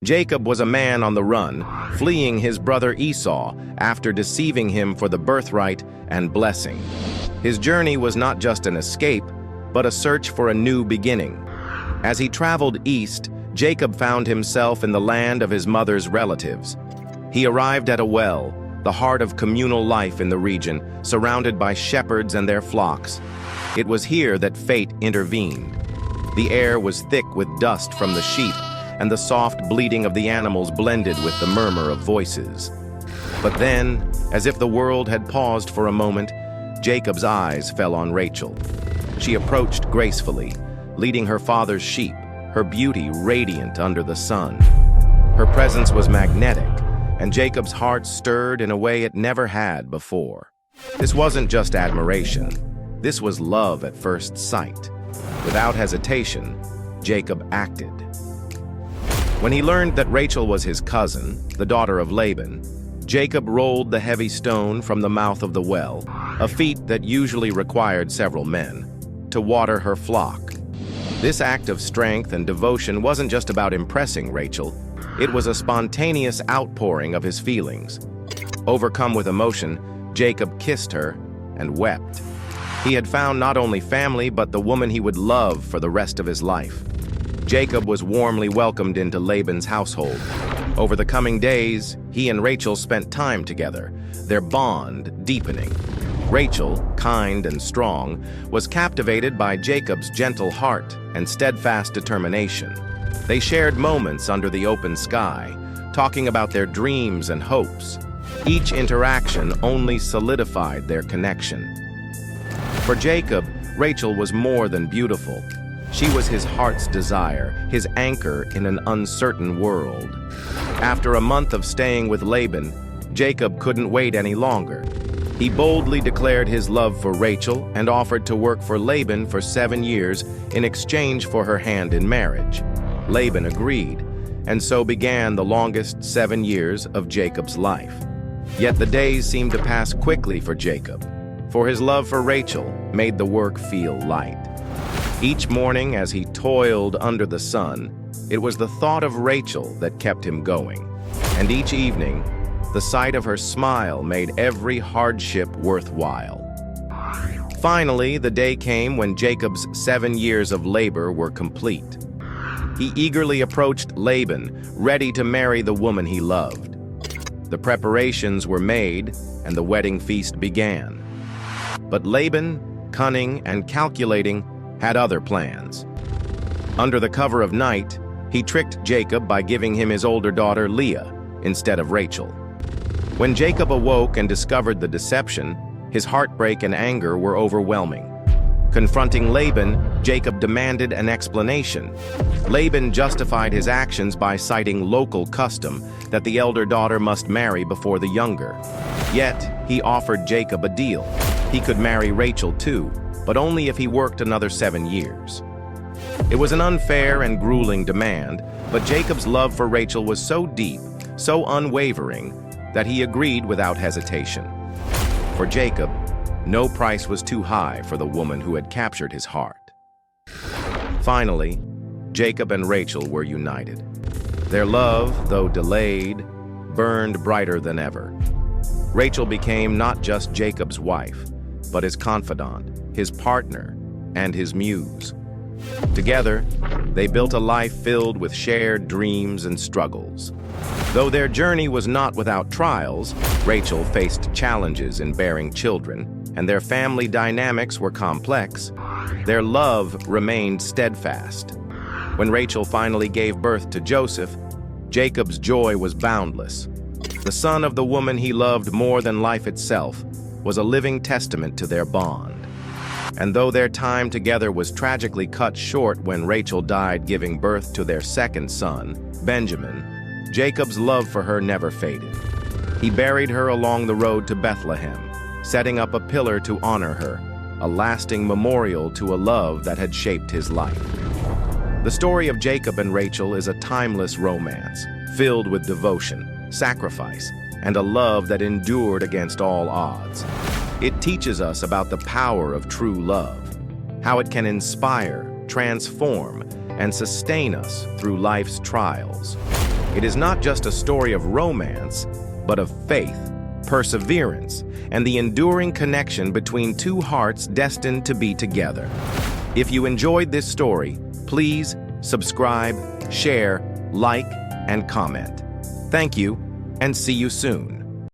Jacob was a man on the run, fleeing his brother Esau after deceiving him for the birthright and blessing. His journey was not just an escape, but a search for a new beginning. As he traveled east, Jacob found himself in the land of his mother's relatives. He arrived at a well, the heart of communal life in the region, surrounded by shepherds and their flocks. It was here that fate intervened. The air was thick with dust from the sheep, and the soft bleating of the animals blended with the murmur of voices. But then, as if the world had paused for a moment, Jacob's eyes fell on Rachel. She approached gracefully, leading her father's sheep, her beauty radiant under the sun. Her presence was magnetic, and Jacob's heart stirred in a way it never had before. This wasn't just admiration. This was love at first sight. Without hesitation, Jacob acted. When he learned that Rachel was his cousin, the daughter of Laban, Jacob rolled the heavy stone from the mouth of the well, a feat that usually required several men, to water her flock. This act of strength and devotion wasn't just about impressing Rachel. It was a spontaneous outpouring of his feelings. Overcome with emotion, Jacob kissed her and wept. He had found not only family, but the woman he would love for the rest of his life. Jacob was warmly welcomed into Laban's household. Over the coming days, he and Rachel spent time together, their bond deepening. Rachel, kind and strong, was captivated by Jacob's gentle heart and steadfast determination. They shared moments under the open sky, talking about their dreams and hopes. Each interaction only solidified their connection. For Jacob, Rachel was more than beautiful. She was his heart's desire, his anchor in an uncertain world. After a month of staying with Laban, Jacob couldn't wait any longer. He boldly declared his love for Rachel and offered to work for Laban for 7 years in exchange for her hand in marriage. Laban agreed, and so began the longest 7 years of Jacob's life. Yet the days seemed to pass quickly for Jacob, for his love for Rachel made the work feel light. Each morning as he toiled under the sun, it was the thought of Rachel that kept him going. And each evening, the sight of her smile made every hardship worthwhile. Finally, the day came when Jacob's 7 years of labor were complete. He eagerly approached Laban, ready to marry the woman he loved. The preparations were made, and the wedding feast began. But Laban, cunning and calculating, had other plans. Under the cover of night, he tricked Jacob by giving him his older daughter Leah instead of Rachel. When Jacob awoke and discovered the deception, his heartbreak and anger were overwhelming. Confronting Laban, Jacob demanded an explanation. Laban justified his actions by citing local custom that the elder daughter must marry before the younger. Yet, he offered Jacob a deal. He could marry Rachel too, but only if he worked another 7 years. It was an unfair and grueling demand, but Jacob's love for Rachel was so deep, so unwavering, that he agreed without hesitation. For Jacob, no price was too high for the woman who had captured his heart. Finally, Jacob and Rachel were united. Their love, though delayed, burned brighter than ever. Rachel became not just Jacob's wife, but his confidant, his partner, and his muse. Together, they built a life filled with shared dreams and struggles. Though their journey was not without trials, Rachel faced challenges in bearing children, and their family dynamics were complex, their love remained steadfast. When Rachel finally gave birth to Joseph, Jacob's joy was boundless. The son of the woman he loved more than life itself was a living testament to their bond. And though their time together was tragically cut short when Rachel died giving birth to their second son, Benjamin, Jacob's love for her never faded. He buried her along the road to Bethlehem, setting up a pillar to honor her, a lasting memorial to a love that had shaped his life. The story of Jacob and Rachel is a timeless romance, filled with devotion, sacrifice, and a love that endured against all odds. It teaches us about the power of true love, how it can inspire, transform, and sustain us through life's trials. It is not just a story of romance, but of faith, perseverance, and the enduring connection between two hearts destined to be together. If you enjoyed this story, please subscribe, share, like, and comment. Thank you, and see you soon.